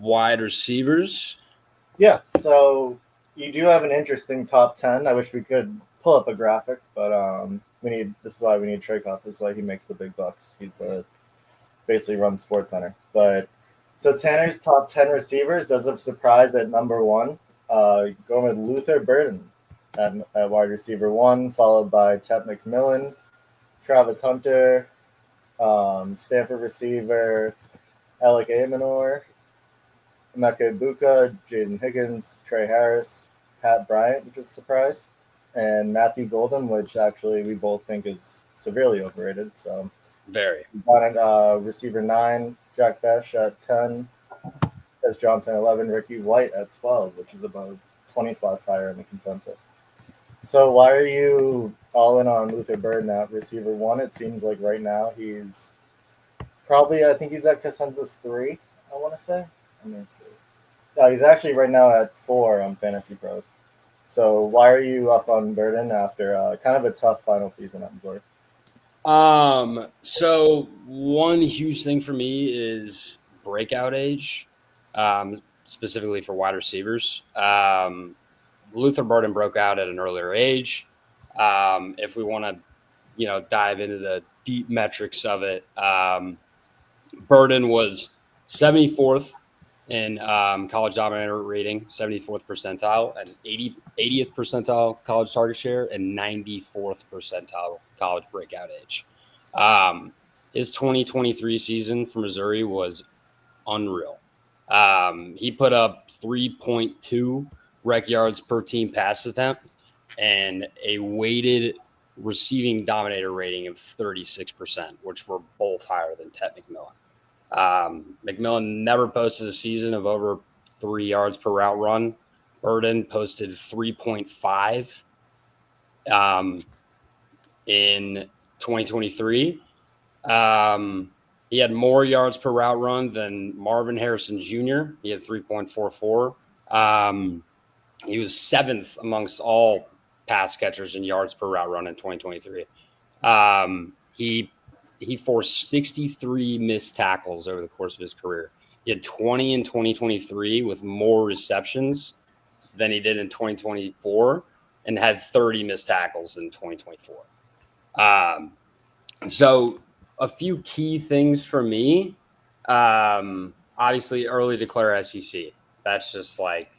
wide receivers. Yeah, so you do have an interesting top 10. I wish we could pull up a graphic, but this is why we need Traycott. This is why he makes the big bucks. He's basically runs Sports Center. But so Tanner's top 10 receivers does have surprise at number one. Going with Luther Burden at wide receiver one, followed by Tetairoa McMillan, Travis Hunter, Stanford receiver Alec Amanor, Emeka Egbuka, Jayden Higgins, Trey Harris, Pat Bryant, which is a surprise, and Matthew Golden, which actually we both think is severely overrated. So very. Receiver 9, Jack Besh at 10, Des Johnson 11, Ricky White at 12, which is about 20 spots higher in the consensus. So why are you all in on Luther Burden at receiver 1? It seems like right now he's probably, I think he's at consensus 3, I want to say. Let me see. No, he's actually right now at 4 on Fantasy Pros. So why are you up on Burden after kind of a tough final season at Missouri? So one huge thing for me is breakout age, specifically for wide receivers. Luther Burden broke out at an earlier age. If we want to, dive into the deep metrics of it, Burden was 74th in college dominator rating, 74th percentile, and 80th percentile college target share, and 94th percentile college breakout age. His 2023 season for Missouri was unreal. He put up 3.2 rec yards per team pass attempt and a weighted receiving dominator rating of 36%, which were both higher than Tetairoa McMillan. McMillan never posted a season of over 3 yards per route run. Burden posted 3.5 in 2023. He had more yards per route run than Marvin Harrison Jr. He had 3.44. He was 7th amongst all pass catchers in yards per route run in 2023. He forced 63 missed tackles over the course of his career. He had 20 in 2023 with more receptions than he did in 2024 and had 30 missed tackles in 2024. So a few key things for me, obviously early declare SEC. That's just like,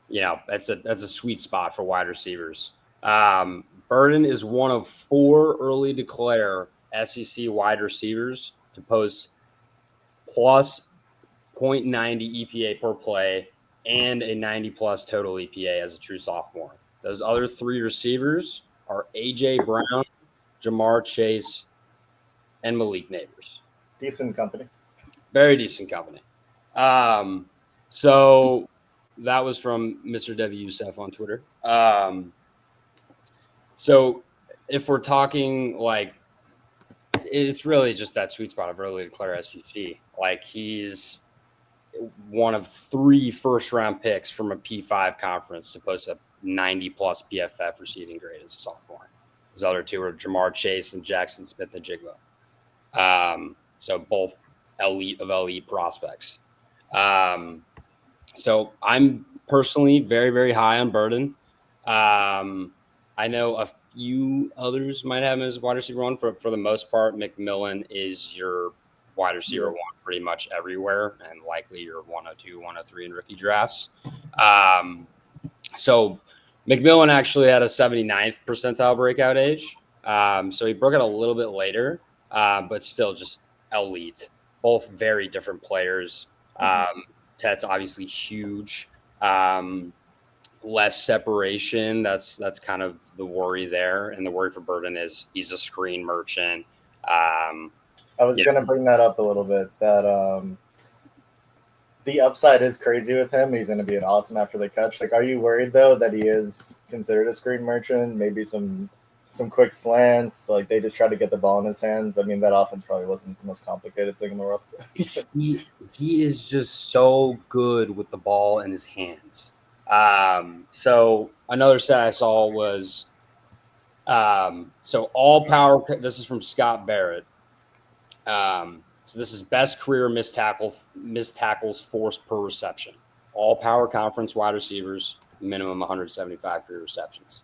that's a sweet spot for wide receivers. Burden is one of 4 early declare SEC wide receivers to post plus 0.90 EPA per play and a 90-plus total EPA as a true sophomore. Those other 3 receivers are A.J. Brown, Jamar Chase, and Malik Neighbors. Decent company. Very decent company. So that was from Mr. W. Youssef on Twitter. So if we're talking like, it's really just that sweet spot of early declare SEC. Like he's one of 3 first-round picks from a P5 conference to post a 90-plus PFF receiving grade as a sophomore. His other 2 are Jamar Chase and Jackson Smith-Njigba. So both elite prospects. So I'm personally very, very high on Burden. I know a few others might have him as wide receiver 1. For the most part, McMillan is your wide receiver 1 pretty much everywhere, and likely your 102, 103 in rookie drafts. So McMillan actually had a 79th percentile breakout age. So he broke out a little bit later, but still just elite. Both very different players. Tet's obviously huge. Less separation. That's kind of the worry there. And the worry for Burden is he's a screen merchant. I was going to bring that up a little bit, that the upside is crazy with him. He's going to be an awesome after the catch. Like, are you worried, though, that he is considered a screen merchant? Maybe some quick slants, like they just try to get the ball in his hands. I mean, that offense probably wasn't the most complicated thing in the world. he is just so good with the ball in his hands. So another stat I saw was so all power. This is from Scott Barrett. So this is best career missed tackles forced per reception. All power conference wide receivers, minimum 175 career receptions.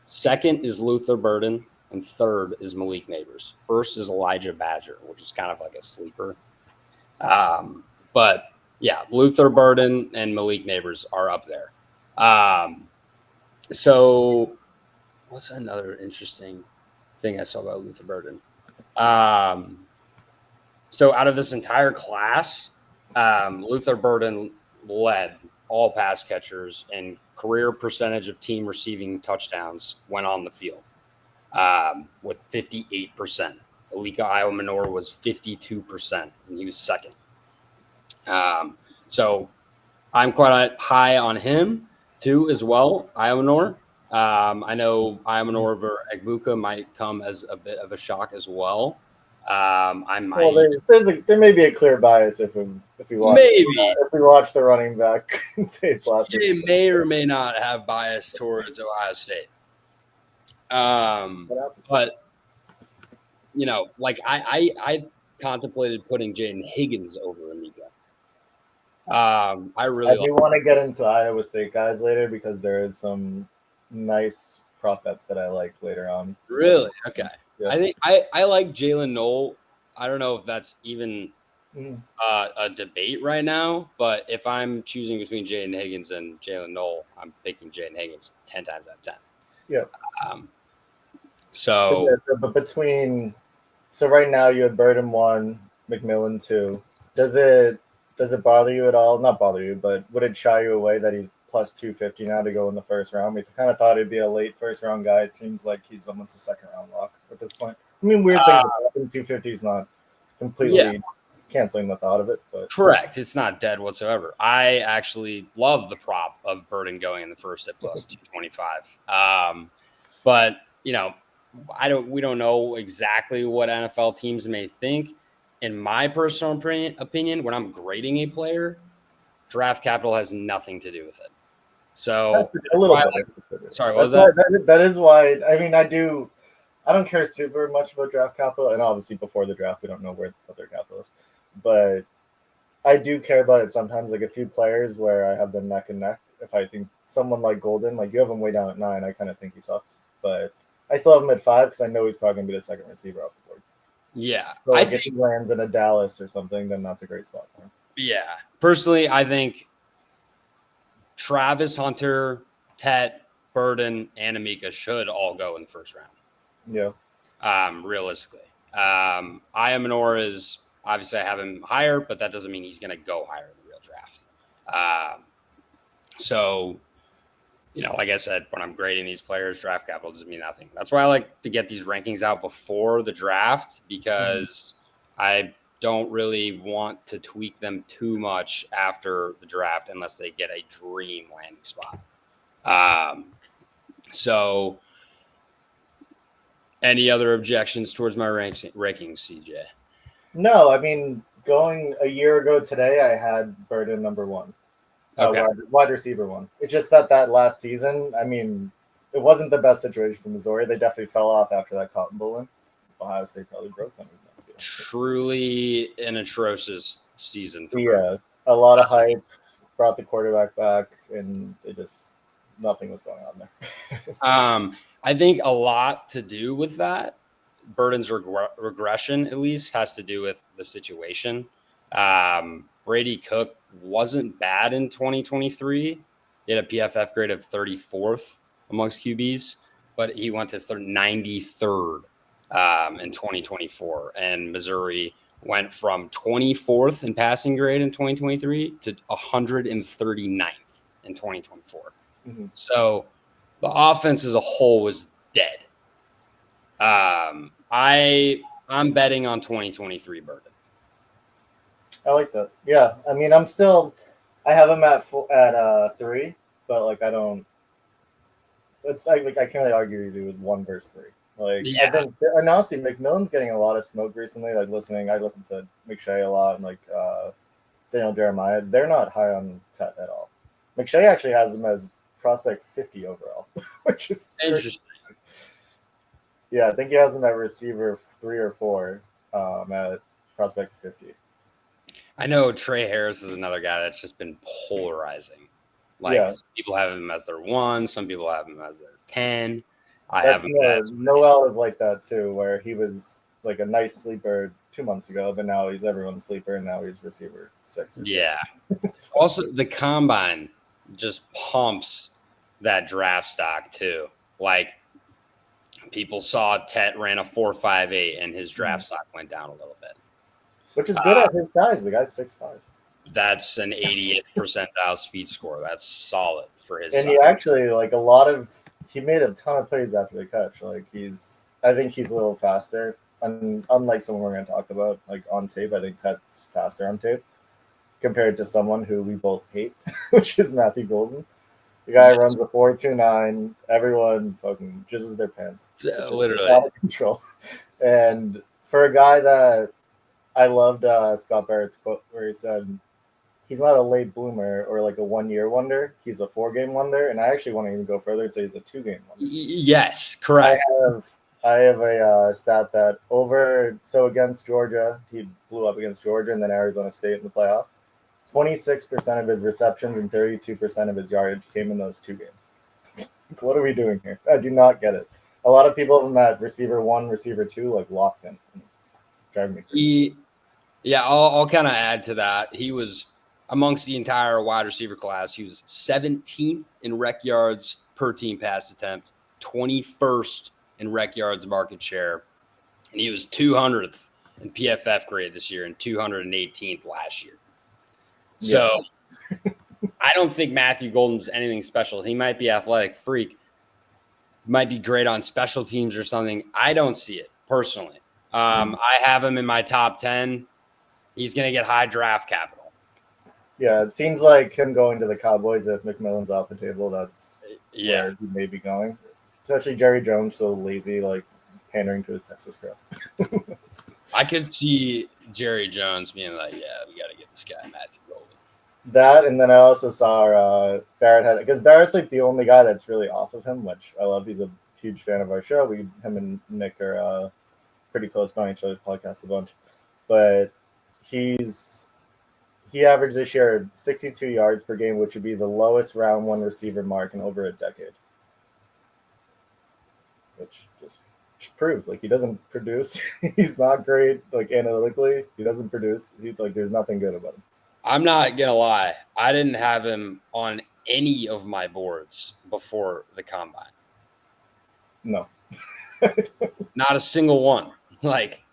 Second is Luther Burden, and third is Malik Neighbors. First is Elijah Badger, which is kind of like a sleeper. But yeah, Luther Burden and Malik Neighbors are up there. So what's another interesting thing I saw about Luther Burden? So out of this entire class, Luther Burden led all pass catchers and career percentage of team receiving touchdowns when on the field with 58%. Alika Iomanor was 52%, and he was second. So I'm quite high on him too as well, Iomanor. I know Iomanor over Egbuka might come as a bit of a shock as well. I might. Well, there may be a clear bias if we watch the running back tapes last week. CJay may or may not have bias towards Ohio State. But you know, like I contemplated putting Jayden Higgins over Emeka. I do want to get into Iowa State guys later because there is some nice prop bets that I like later on. Really? Okay. Yeah. I think I like Jaylin Noel. I don't know if that's even a debate right now, but if I'm choosing between Jayden Higgins and Jaylin Noel, I'm picking Jayden Higgins 10 times out of 10. Yeah. So right now you have Burden 1, McMillan 2. Does it bother you at all? Not bother you, but would it shy you away that he's plus 250 now to go in the first round? We kind of thought it'd be a late first round guy. It seems like he's almost a second round lock at this point. I mean, weird things happen. 250 is not completely canceling the thought of it, but correct. It's not dead whatsoever. I actually love the prop of Burden going in the first at plus 225. But you know, we don't know exactly what NFL teams may think. In my personal opinion, when I'm grading a player, draft capital has nothing to do with it. So a little bit. Sorry, what was that? That is why. I mean, I don't care super much about draft capital, and obviously before the draft, we don't know what their capital is. But I do care about it sometimes. Like a few players where I have them neck and neck. If I think someone like Golden, like you have him way down at 9, I kind of think he sucks. But I still have him at 5 because I know he's probably going to be the second receiver off the board. Yeah. So like if he lands in a Dallas or something, then that's a great spot for him. Yeah. Personally, I think Travis Hunter, Tet, Burden, and Emeka should all go in the first round. Yeah. Realistically. Iomanor is obviously I have him higher, but that doesn't mean he's going to go higher in the real draft. So, you know, like I said, when I'm grading these players, draft capital doesn't mean nothing. That's why I like to get these rankings out before the draft because I don't really want to tweak them too much after the draft unless they get a dream landing spot. So any other objections towards my rankings, CJay? No, I mean, going a year ago today, I had Burden number 1. Okay. Wide receiver 1. It's just that last season, I mean, it wasn't the best situation for Missouri. They definitely fell off after that Cotton Bowl win. Ohio State probably broke them. Truly an atrocious season. Yeah, a lot of hype, brought the quarterback back, and nothing was going on there. I think a lot to do with that, Burden's regression at least, has to do with the situation. Brady Cook wasn't bad in 2023. He had a PFF grade of 34th amongst QBs, but he went to 93rd in 2024. And Missouri went from 24th in passing grade in 2023 to 139th in 2024. Mm-hmm. So the offense as a whole was dead. I'm betting on 2023 Burden. I like that. Yeah, I mean, I have him at 3, but like I don't. It's like I can't really argue with 1 versus 3. Like I think, and honestly, McMillan's getting a lot of smoke recently. Like I listened to McShay a lot and like Daniel Jeremiah. They're not high on Tet at all. McShay actually has him as prospect 50 overall, which is interesting. Yeah, I think he has him at receiver 3 or 4 at prospect 50. I know Trey Harris is another guy that's just been polarizing. Like, some people have him as their 1, some people have him as their 10. Noel is like that too, where he was like a nice sleeper 2 months ago, but now he's everyone's sleeper, and now he's receiver 6. Yeah. Also, the combine just pumps that draft stock too. Like, people saw Tet ran a 4.58, and his draft stock went down a little bit, which is good at his size. The guy's 6'5". That's an 80th percentile speed score. That's solid for his. And size. he actually he made a ton of plays after the catch. Like I think he's a little faster. And unlike someone we're going to talk about, like on tape, I think Tet's faster on tape compared to someone who we both hate, which is Matthew Golden. The guy runs a 4.29. Everyone fucking jizzes their pants. Literally. It's out of control. And for a guy that I loved Scott Barrett's quote where he said, he's not a late bloomer or like a 1-year wonder. He's a 4-game wonder. And I actually want to even go further and say he's a 2-game wonder. Yes, correct. I have a stat that against Georgia, he blew up against Georgia and then Arizona State in the playoff. 26% of his receptions and 32% of his yardage came in those 2 games. What are we doing here? I do not get it. A lot of people from that receiver 1, receiver 2, like locked in. It's driving me crazy. I'll kind of add to that. He was amongst the entire wide receiver class. He was 17th in rec yards per team pass attempt, 21st in rec yards market share, and he was 200th in PFF grade this year and 218th last year. So I don't think Matthew Golden's anything special. He might be athletic freak, might be great on special teams or something. I don't see it personally. I have him in my top 10. He's going to get high draft capital. Yeah, it seems like him going to the Cowboys, if McMillan's off the table, that's where he may be going. Especially Jerry Jones, so lazy, like pandering to his Texas crowd. I could see Jerry Jones being like, we got to get this guy Matthew Golden. That, and then I also saw Barrett because Barrett's like the only guy that's really off of him, which I love. He's a huge fan of our show. Him and Nick are pretty close by each other's podcast a bunch. But he averaged this year 62 yards per game, which would be the lowest round 1 receiver mark in over a decade. Which just proves like he doesn't produce. He's not great like analytically. He doesn't produce. There's nothing good about him. I'm not gonna lie. I didn't have him on any of my boards before the combine. No, not a single one. Like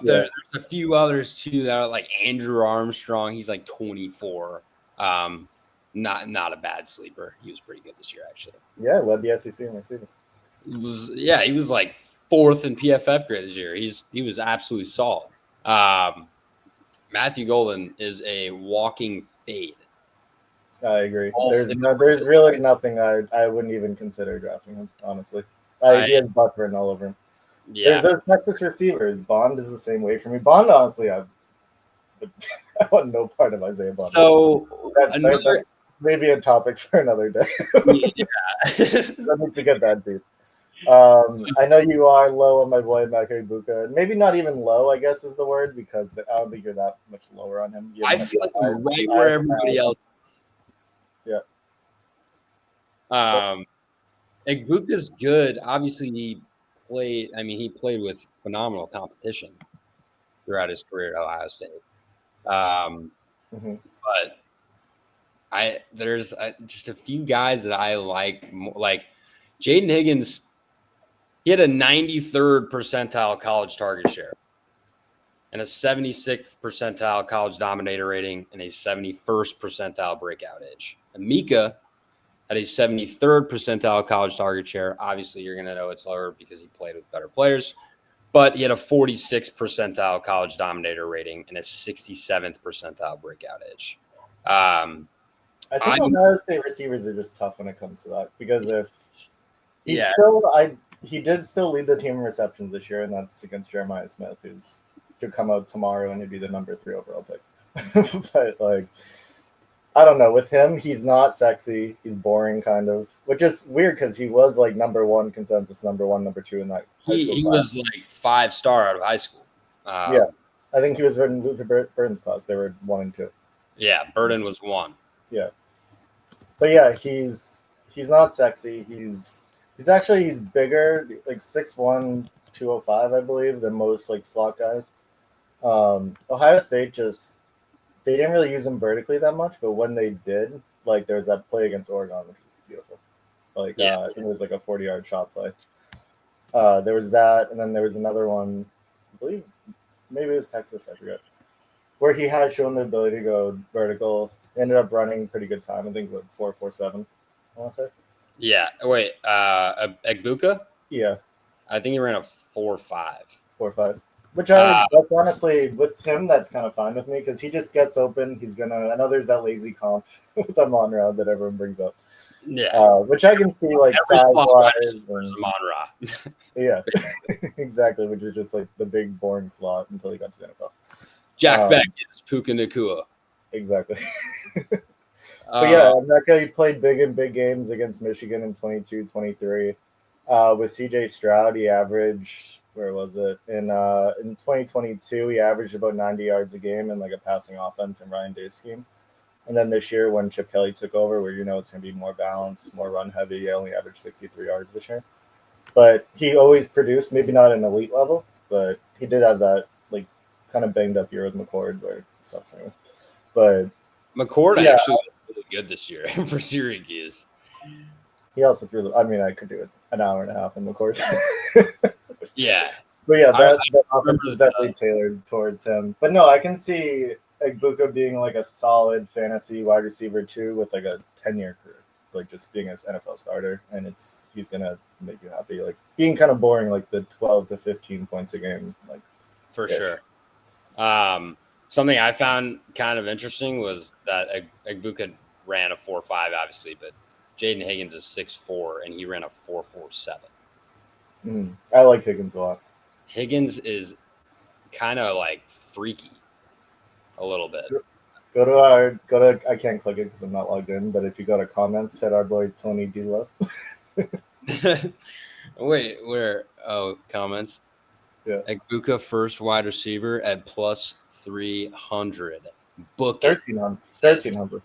there's a few others too that are like Andrew Armstrong. He's like 24. Not a bad sleeper. He was pretty good this year actually. Yeah, led the SEC in receiving. He was like 4th in PFF grade this year. He was absolutely solid. Matthew Golden is a walking fade. I agree. There's really nothing I wouldn't even consider drafting him, honestly. He has Buckburn all over him. Yeah. There's those Texas receivers. Bond is the same way for me. Bond, honestly, I want no part of Isaiah Bond. So that's maybe a topic for another day. I need to get that deep. I know you are low on my boy Emeka Egbuka. Maybe not even low, I guess is the word, because I don't think you're that much lower on him. I feel like I'm right where everybody else is. Yeah. Egbuka's good. Obviously, he played with phenomenal competition throughout his career at Ohio State. But there's just a few guys that I like Jayden Higgins. He had a 93rd percentile college target share and a 76th percentile college dominator rating and a 71st percentile breakout edge. Emeka had a 73rd percentile college target share. Obviously, you're going to know it's lower because he played with better players. But he had a 46th percentile college dominator rating and a 67th percentile breakout edge. I think Ohio State receivers are just tough when it comes to that because he did still lead the team in receptions this year, and that's against Jeremiah Smith, who's could come out tomorrow and he'd be the number 3 overall pick. But I don't know. With him, he's not sexy. He's boring, kind of, which is weird because he was like number 1 consensus, number 1, number 2 in that. He was like 5-star out of high school. I think he was in Luther Burden's class. They were 1 and 2. Yeah, Burden was 1. Yeah, but yeah, he's not sexy. He's bigger, like 6'1", 205, I believe, than most like slot guys. Ohio State they didn't really use him vertically that much, but when they did, like there was that play against Oregon, which was beautiful. Like I think it was like a 40-yard shot play. There was that, and then there was another one, I believe maybe it was Texas, I forget, where he has shown the ability to go vertical. Ended up running pretty good time. I think like 4.47. I want to say. Yeah. Wait. Egbuka. Yeah. I think he ran a 4.5. 4.5. Which that's honestly with him, that's kind of fine with me because he just gets open. He's gonna. I know there's that lazy comp with Amon-Ra that everyone brings up. Yeah. Which I can see like size-wise. Amon-Ra. Yeah. Exactly. Which is just like the big boring slot until he got to the NFL. Jack Beckett, Puka Nacua. Exactly. But yeah, Emeka, he played big in big games against Michigan in 22-23. With CJay Stroud, he averaged, where was it? In 2022, he averaged about 90 yards a game in like a passing offense in Ryan Day's scheme. And then this year, when Chip Kelly took over, where it's going to be more balanced, more run heavy, he only averaged 63 yards this year. But he always produced, maybe not an elite level, but he did have that like kind of banged up year with McCord where it sucks anyway. But McCord actually was really good this year for Syracuse. He also threw I could do it an hour and a half in McCord. Yeah. But yeah, that offense is definitely tailored towards him. But no, I can see Egbuka being like a solid fantasy wide receiver too with like a 10-year career. Like just being an NFL starter, and he's gonna make you happy. Like being kind of boring, like the 12 to 15 points a game, like for sure. Something I found kind of interesting was that Egbuka ran a 4.5, obviously, but Jayden Higgins is 6'4", and he ran a 4.47. I like Higgins a lot. Higgins is kind of like freaky, a little bit. Go to I can't click it because I'm not logged in, but if you go to comments, hit our boy Tony D Love. Wait, where? Oh, comments. Yeah. Egbuka first wide receiver at plus 300. Book 1300.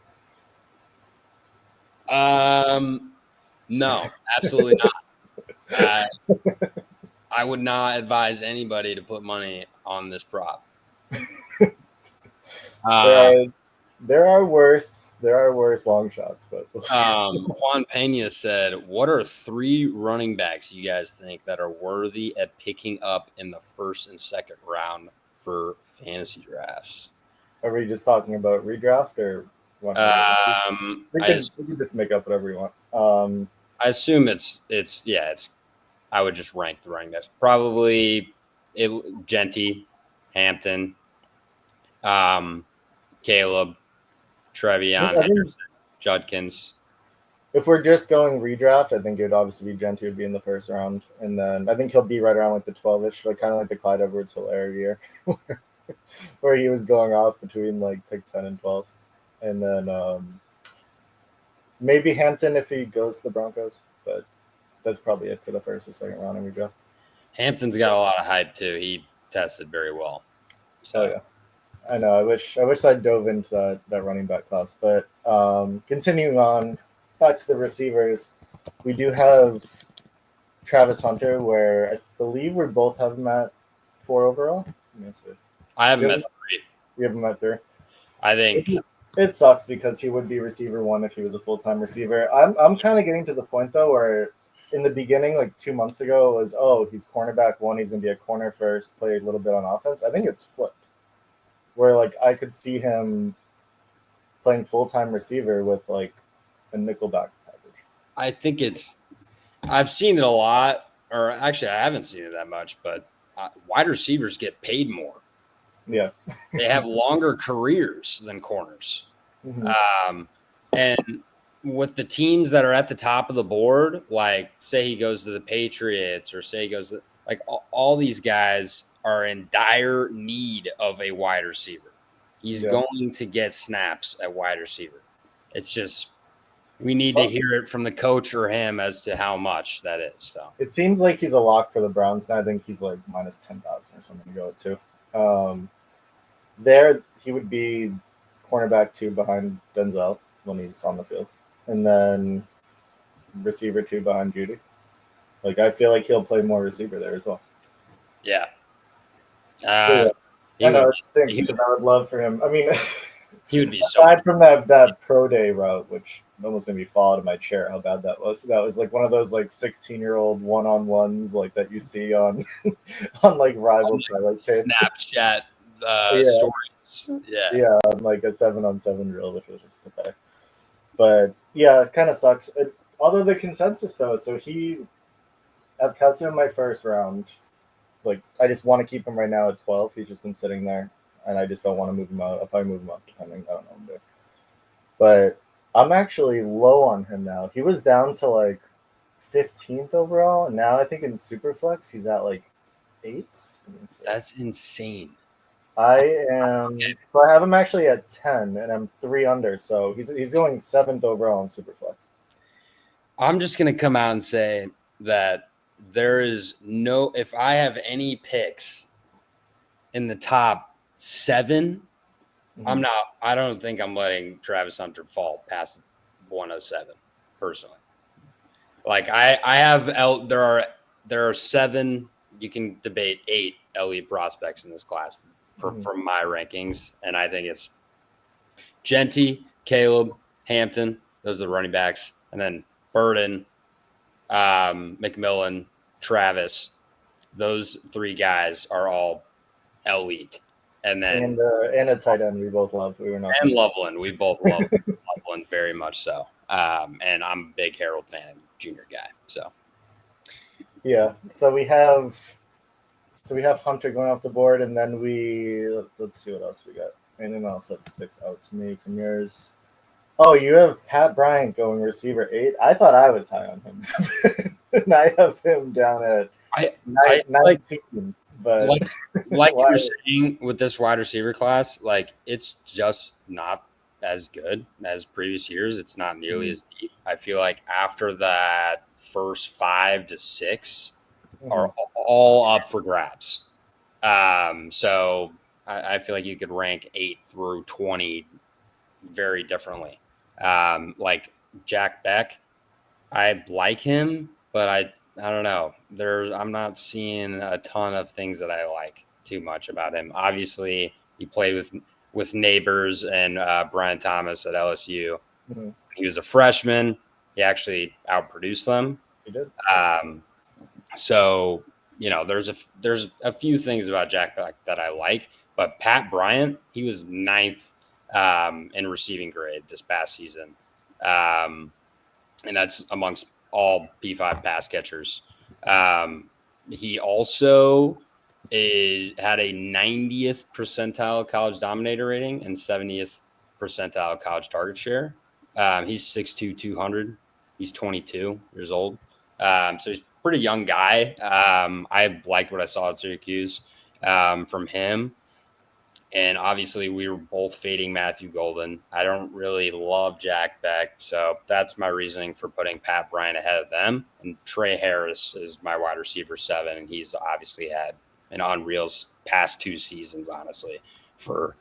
No, absolutely not. I would not advise anybody to put money on this prop. There are worse long shots, but Juan Pena said, "What are 3 running backs you guys think that are worthy at picking up in the first and second round for fantasy drafts?" Are we just talking about redraft or? We can just make up whatever we want. I assume it's. I would just rank the running backs. Probably Genty, Hampton, Caleb, Trevion, Henderson, Judkins. If we're just going redraft, I think it would obviously be Genty would be in the first round, and then I think he'll be right around like the 12-ish, like kind of like the Clyde Edwards-Helaire year, where he was going off between like pick 10 and 12, and then maybe Hampton if he goes to the Broncos, but that's probably it for the first or second round, and we go. Hampton's got a lot of hype too. He tested very well. So yeah. I know. I wish I dove into that running back class. But continuing on, back to the receivers, we do have Travis Hunter, where I believe we both have him at 4 overall. Let me see. I have him at 3. We have him at 3. I think it sucks because he would be receiver 1 if he was a full-time receiver. I'm kind of getting to the point though where in the beginning, like 2 months ago, it was he's cornerback 1, he's gonna be a corner first, play a little bit on offense. I think it's flipped. Where like I could see him playing full-time receiver with like a nickelback package. I think I've seen it a lot, or actually I haven't seen it that much, but wide receivers get paid more. Yeah. They have longer careers than corners. Mm-hmm. And with the teams that are at the top of the board, like say he goes to the Patriots or say he goes to, like all these guys are in dire need of a wide receiver. He's going to get snaps at wide receiver. It's just we need to hear it from the coach or him as to how much that is. So it seems like he's a lock for the Browns now. I think he's like minus 10,000 or something to go to. there he would be cornerback 2 behind Denzel when he's on the field, and then receiver 2 behind Judy. Like, I feel like he'll play more receiver there as well. Yeah. So, yeah. I know it stinks because I would love for him. I mean, he would be aside from that pro day route, which almost made me fall out of my chair, how bad that was. That was like one of those like 16-year-old one-on-ones like that you see on on like Rivals highlight page. Snapchat stories. Yeah, on like a 7-on-7 reel, which was just pathetic. But yeah, it kind of sucks. Although the consensus though, so I've kept him in my first round. Like, I just want to keep him right now at 12. He's just been sitting there, and I just don't want to move him out. I'll probably move him up, depending. I don't know. But I'm actually low on him now. He was down to like 15th overall, and now I think in Superflex he's at like 8th. That's insane. I have him actually at 10, and I'm 3 under, so he's going 7th overall in Superflex. I'm just gonna come out and say that there is no. If I have any picks in the top 7, I don't think I'm letting Travis Hunter fall past 107 personally. Like I have there are 7. You can debate 8 elite prospects in this class from my rankings, and I think it's Genty, Caleb, Hampton. Those are the running backs, and then Burden, McMillan, Travis. Those 3 guys are all elite. And then and a tight end we both love. And Loveland. We both love Loveland very much so. And I'm a big Harold fan, junior guy. So yeah. So we have Hunter going off the board, and then let's see what else we got. Anything else that sticks out to me from yours? Oh, you have Pat Bryant going receiver 8. I thought I was high on him. And I have him down at 19. But like you were saying with this wide receiver class, like it's just not as good as previous years. It's not nearly as deep. I feel like after that first 5 to 6 are all up for grabs. So I feel like you could rank 8 through 20 very differently. Like Jack Beck, I like him, but I don't know. I'm not seeing a ton of things that I like too much about him. Obviously, he played with Neighbors and Brian Thomas at LSU. He was a freshman. He actually outproduced them. He did. So there's a few things about Jack Beck that I like, but Pat Bryant, he was 9th in receiving grade this past season, and that's amongst all P5 pass catchers. He also had a 90th percentile college dominator rating and 70th percentile college target share. He's 6'2", 200. He's 22 years old. So he's a pretty young guy. I liked what I saw at Syracuse from him. And obviously, we were both fading Matthew Golden. I don't really love Jack Beck, so that's my reasoning for putting Pat Bryant ahead of them. And Trey Harris is my wide receiver 7, and he's obviously had an unreal past 2 seasons, honestly, for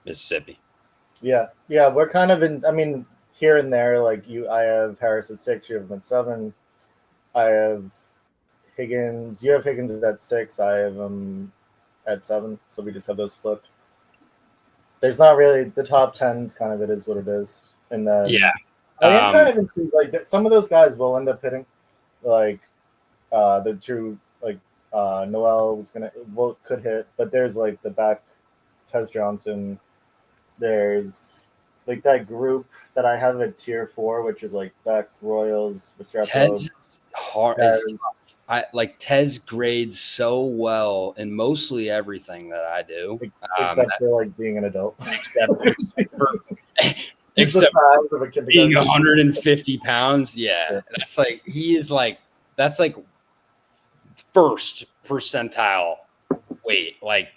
Mississippi. Yeah, we're kind of in. I mean, here and there, like I have Harris at 6, you have him at 7. I have Higgins. You have Higgins at 6. I have him at 7, so we just have those flipped. There's not really the top 10s. Kind of, it is what it is. And then I am kind of intrigued. Like some of those guys will end up hitting, like the true Noel could hit, but there's like the back Tez Johnson. There's like that group that I have at tier 4, which is like back Royals, Tez Tez grades so well in mostly everything that I do, except for like being an adult. Except the size of a being 150 pounds. Yeah, that's like that's like first percentile weight, like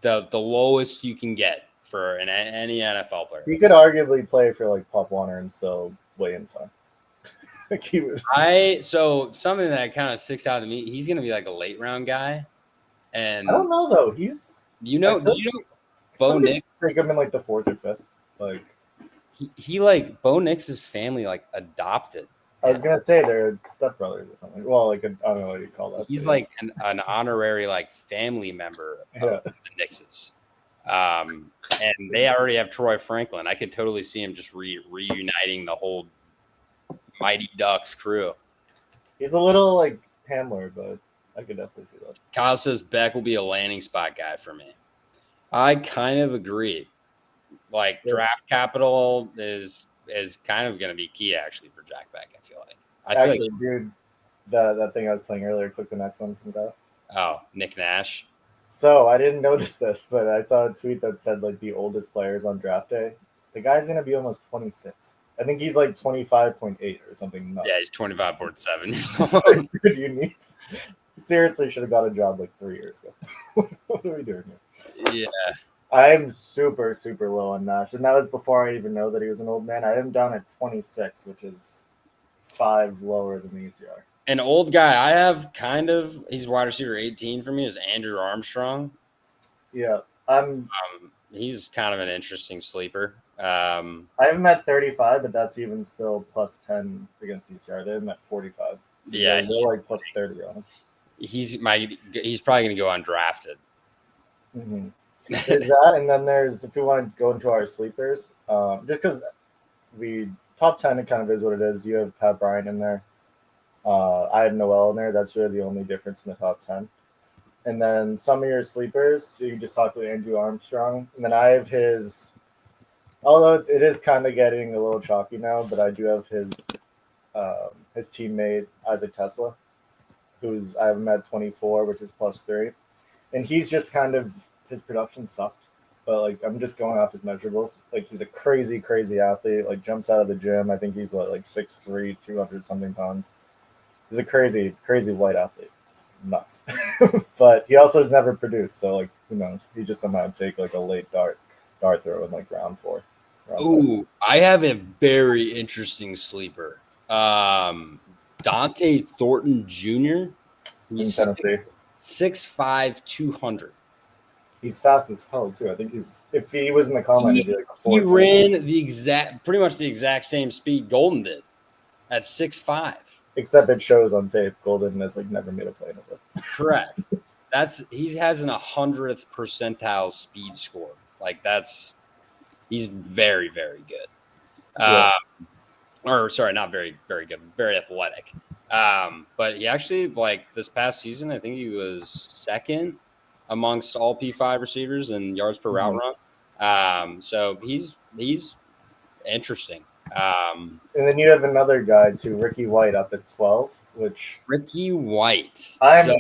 the lowest you can get for any NFL player. He could arguably play for like Pop Warner and still weigh in fine. So something that kind of sticks out to me, he's going to be like a late round guy, and I don't know though. He's Bo Nix take him in like the 4th or 5th. Like he like Bo Nix's family like adopted. I was gonna say they're stepbrothers or something. Well, like I don't know what you call that. He's like an honorary like family member of the Nixes. And they already have Troy Franklin. I could totally see him just reuniting the whole Mighty Ducks crew. He's a little like Hamler, but I could definitely see that. Kyle says Beck will be a landing spot guy for me. I kind of agree. Like draft capital is kind of going to be key actually for Jack Beck. I feel like. Dude, that thing I was telling earlier. Click the next one from that. Oh, Nick Nash. So I didn't notice this, but I saw a tweet that said like the oldest players on draft day. The guy's gonna be almost 26. I think he's like 25.8 or something nuts. Yeah, he's 25.7 years old. Dude, you seriously should have got a job like 3 years ago. What are we doing here? Yeah. I'm super, super low on Nash. And that was before I even know that he was an old man. I have him down at 26, which is 5 lower than these are. An old guy I have he's wide receiver 18 for me is Andrew Armstrong. Yeah. He's kind of an interesting sleeper. I have him at 35, but that's even still plus 10 against DCR. They have him at 45. So yeah. They're like plus 30 on him. He's probably going to go undrafted. Mm-hmm. There's that, and then there's, if we want to go into our sleepers, just because top 10, it kind of is what it is. You have Pat Bryant in there. I have Noel in there. That's really the only difference in the top 10. And then some of your sleepers, so you just talked about Andrew Armstrong. And then I have his, although it is kind of getting a little chalky now, but I do have his teammate, Isaac Tesla, I have him at 24, which is plus 3. And he's just kind of, his production sucked. But, like, I'm just going off his measurables. Like, he's a crazy, crazy athlete. Like, jumps out of the gym. I think he's, like 6'3", 200-something pounds. He's a crazy, crazy white athlete. It's nuts. But he also has never produced. So, like, who knows? He just somehow take, like, a late dart throw in, like, round 4. Ooh, I have a very interesting sleeper. Dante Thornton Jr. In Tennessee. 6'5", 200. He's fast as hell too. I think if he was in the combine, he'd be like a 4. He ran pretty much the exact same speed Golden did at 6'5". Except it shows on tape. Golden has like never made a play in his life. Correct. He has an 100th percentile speed score. Like he's very, very good. Yeah. Or sorry, not very, very good. Very athletic. But he actually, like this past season, I think he was second amongst all P5 receivers in yards per route run. So he's interesting. And then you have another guy too, Ricky White, up at 12. Ricky White. I'm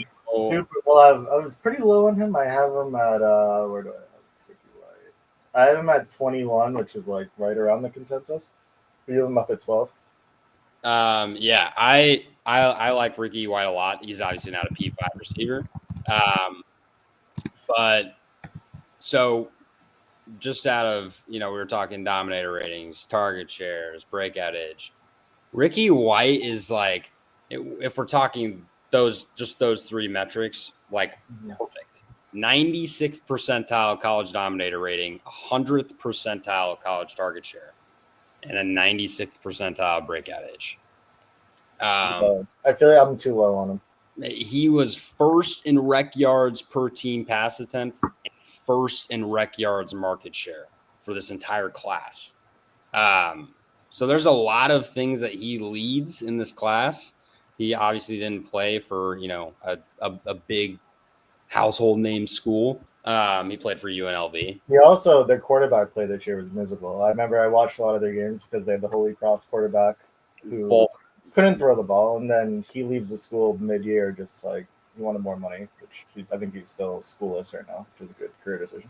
super. Well, I was pretty low on him. I have him at where do I have Ricky White? I have him at 21, which is like right around the consensus. You have him up at 12. Yeah, I like Ricky White a lot. He's obviously not a P5 receiver. But so just out of, we were talking dominator ratings, target shares, breakout edge. Ricky White is like, if we're talking those 3 metrics, like perfect. 96th percentile college dominator rating, 100th percentile college target share, and a 96th percentile breakout edge. I feel like I'm too low on him. He was first in rec yards per team pass attempt and first in rec yards market share for this entire class. So there's a lot of things that he leads in this class. He obviously didn't play for, a big household name school. He played for UNLV. He also, their quarterback play this year was miserable. I remember I watched a lot of their games because they had the Holy Cross quarterback who couldn't throw the ball, and then he leaves the school mid-year just like he wanted more money, which I think he's still schoolless right now, which is a good career decision.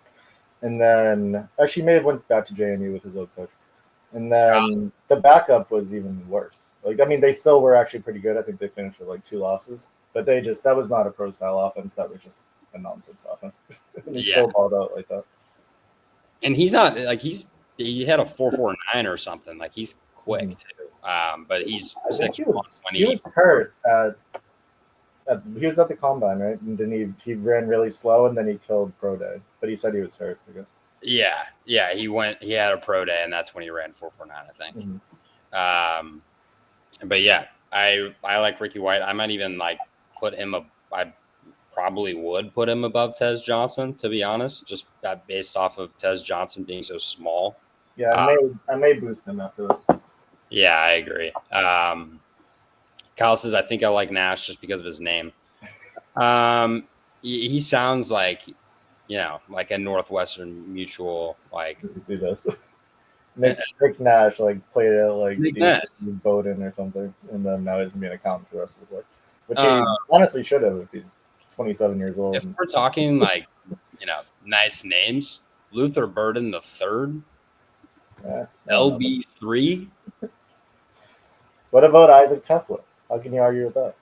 And then actually may have went back to JMU with his old coach. And then the backup was even worse. Like, I mean, they still were actually pretty good. I think they finished with like 2 losses, but that was not a pro style offense. That was just a nonsense offense. He still balled out like that. And he's not like he had a 4.49 or something. Like he's quick too. But he's he was hurt he was at the combine, right? And then he ran really slow and then he killed pro day. But he said he was hurt, I guess. Yeah. He had a pro day, and that's when he ran 4.49, I think. Mm-hmm. But yeah, I like Ricky White. I might even like put him I probably would put him above Tez Johnson, to be honest, just based off of Tez Johnson being so small. Yeah, I may boost him after this. Yeah, I agree. Kyle says, I think I like Nash just because of his name. He sounds like, like a Northwestern Mutual, like. Do this. Nick Nash like played it like Bowdoin or something, and then now he's gonna be an accountant for the rest of his life, which he honestly should have if he's 27 years old. If we're talking like, nice names, Luther Burden the third, LB3. What about Isaac Tesla? How can you argue with that?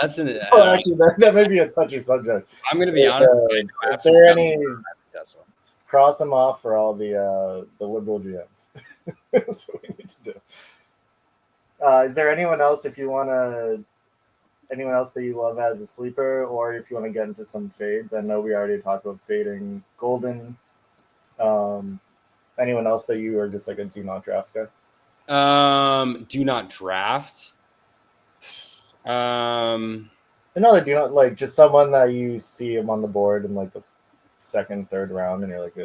That's an. Actually, that may be a touchy subject. I'm going to be honest. If there are any, Tesla, cross them off for all the liberal GMs. That's what we need to do. Is there anyone else anyone else that you love as a sleeper, or if you want to get into some fades? I know we already talked about fading Golden. Anyone else that you are just like a do not draft guy? Do not draft. Another do not like just someone that you see him on the board in like the second, third round, and you're like,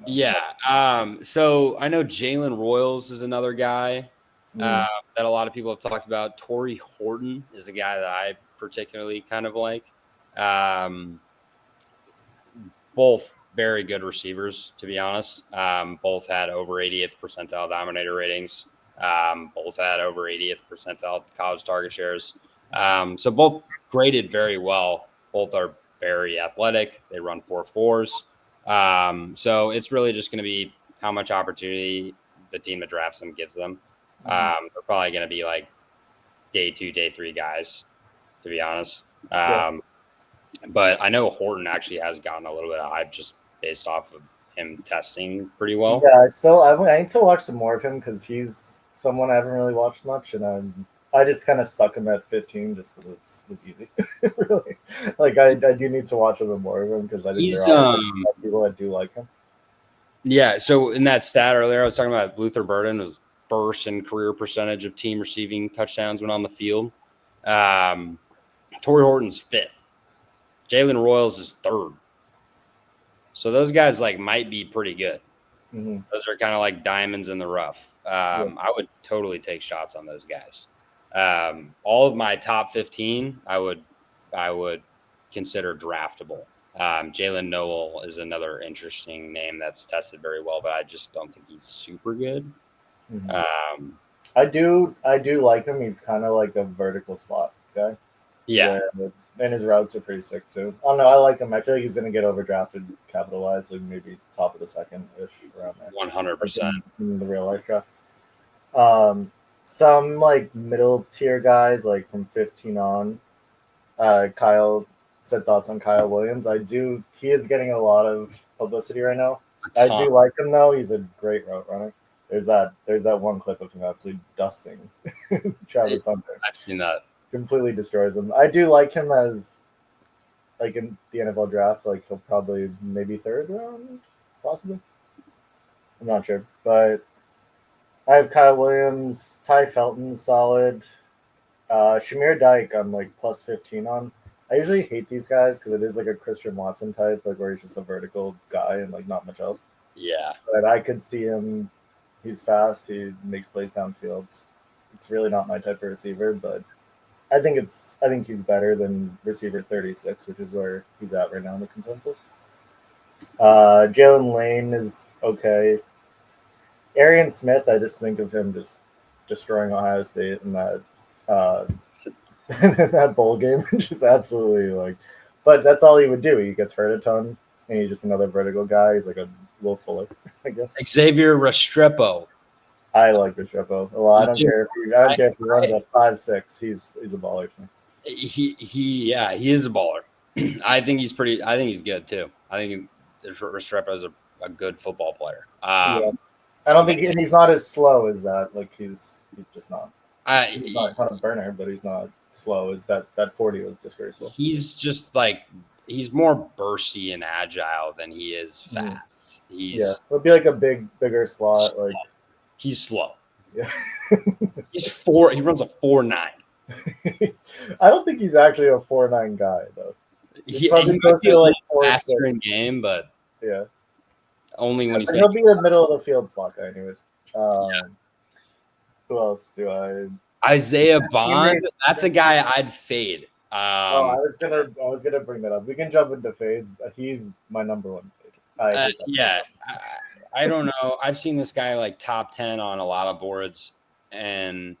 yeah. So I know Jaylen Royals is another guy that a lot of people have talked about. Torrey Horton is a guy that I particularly kind of like. Both very good receivers, to be honest. Both had over 80th percentile dominator ratings. Both had over 80th percentile college target shares. So both graded very well. Both are very athletic. They run 4.4s. So it's really just going to be how much opportunity the team that drafts them gives them. They're probably going to be like day 2, day 3 guys, to be honest. But I know Horton actually has gotten a little bit of hype just based off of him testing pretty well. Yeah, I need to watch some more of him because he's someone I haven't really watched much, and I just kind of stuck him at 15 just because it was easy. Really, like I do need to watch a little more of him because I think there are people that do like him. Yeah, so in that stat earlier, I was talking about Luther Burden was first in career percentage of team receiving touchdowns when on the field. Torrey Horton's 5th. Jaylen Royals is 3rd. So those guys like might be pretty good. Mm-hmm. Those are kind of like diamonds in the rough. I would totally take shots on those guys. All of my top 15, I would consider draftable. Jaylen Noel is another interesting name that's tested very well, but I just don't think he's super good. Mm-hmm. I do like him. He's kind of like a vertical slot guy. Yeah. And his routes are pretty sick too. I don't know. I like him. I feel like he's going to get overdrafted capital-wise, like maybe top of the second-ish around there. 100%. In the real life draft. Some like middle tier guys, like from 15 on. Kyle said thoughts on Kyle Williams. He is getting a lot of publicity right now. I do like him though. He's a great route runner. There's that one clip of him absolutely dusting Travis Hunter. I've seen that. Completely destroys him. I do like him as like in the NFL draft, like he'll probably maybe 3rd round, possibly. I'm not sure. But I have Kyle Williams, Ty Felton, solid. Shamir Dyke, I'm like plus 15 on. I usually hate these guys because it is like a Christian Watson type, like where he's just a vertical guy and like not much else. Yeah. But I could see him. He's fast. He makes plays downfield. It's really not my type of receiver, but I think he's better than receiver 36, which is where he's at right now in the consensus. Jaylin Lane is okay. Arian Smith, I just think of him just destroying Ohio State in that that bowl game, just absolutely like. But that's all he would do. He gets hurt a ton, and he's just another vertical guy. He's like a Will Fuller, I guess. Xavier Restrepo. I like Restrepo a lot. I don't care if he runs at 5'6". He's a baller to me. He is a baller. I think he's good too. I think Restrepo is a good football player. Yeah. I don't think, and he's not as slow as that. Like he's just not. He's not a burner, but he's not slow. As that 40 was disgraceful. He's just like he's more bursty and agile than he is fast. It'll be like a bigger slot. Like he's slow. Yeah. He runs a 4.9. I don't think he's actually a 4.9 guy though. He probably goes to like 4.6 in game, but yeah, only when he'll be the middle of the field slot guy, anyways. Who else do I? Isaiah Bond. That's a guy I'd fade. I was gonna bring that up. We can jump into fades. He's my number one fade. I don't know. I've seen this guy like top 10 on a lot of boards, and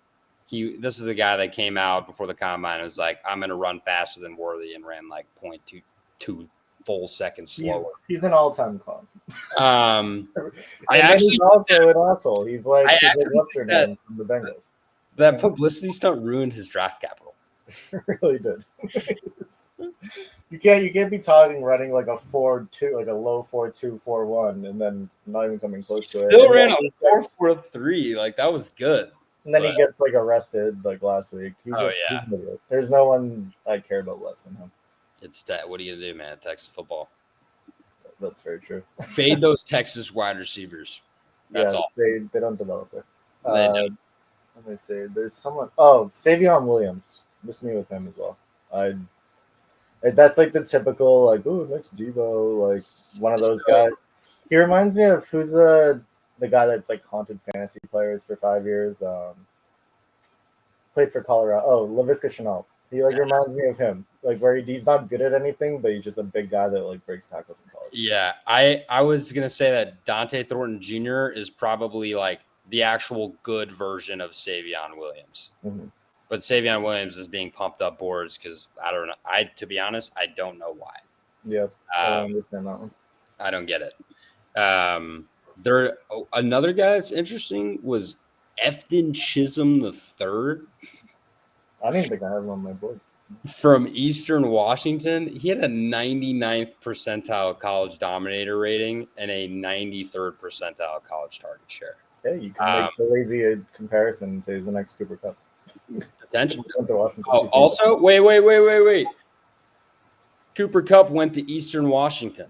this is a guy that came out before the combine and was like, I'm going to run faster than Worthy, and ran like 0.22 full seconds slower. He's an all-time clown. He's also an asshole. He's like what's her name from the Bengals. That publicity stunt ruined his draft capital. It really did. You can't be talking running like a 4.2, like a low 4.2, 4.1, and then not even coming close to it. Still ran a 4.43. Like that was good. And then he gets like arrested like last week. He's an idiot. There's no one I care about less than him. It's that. What are you gonna do, man? Texas football. That's very true. Fade those Texas wide receivers. That's all. They don't develop it. Let me see. There's someone. Oh, Savion Williams. Miss me with him as well. That's like the typical like, oh, next Debo, like one of those guys. He reminds me of who's the guy that's like haunted fantasy players for 5 years. Played for Colorado. Oh, Laviska Shenault. He like reminds me of him. Like where he's not good at anything, but he's just a big guy that like breaks tackles in college. Yeah, I was gonna say that Dante Thornton Jr. is probably like the actual good version of Savion Williams. Mm-hmm. But Savion Williams is being pumped up boards because I don't know. To be honest, I don't know why. Yeah, I understand that one. I don't get it. Another guy that's interesting was Efton Chisholm III. I didn't think I had him on my board. From Eastern Washington, he had a 99th percentile college dominator rating and a 93rd percentile college target share. Yeah, you can make the lazy comparison and say he's the next Cooper Kupp. Attention. Also, wait. Cooper Kupp went to Eastern Washington.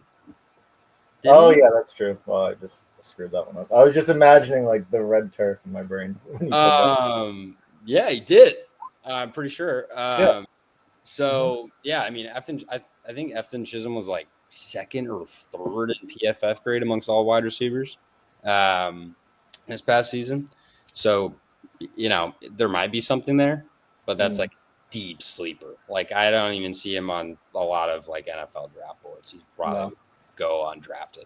Yeah, that's true. Well, I just screwed that one up. I was just imagining like the red turf in my brain. When you said that. Yeah, he did. I'm pretty sure. So I mean, I think Efton Chisholm was like second or third in PFF grade amongst all wide receivers this past season. So, there might be something there, but that's like deep sleeper. Like I don't even see him on a lot of like NFL draft boards. He's probably go undrafted.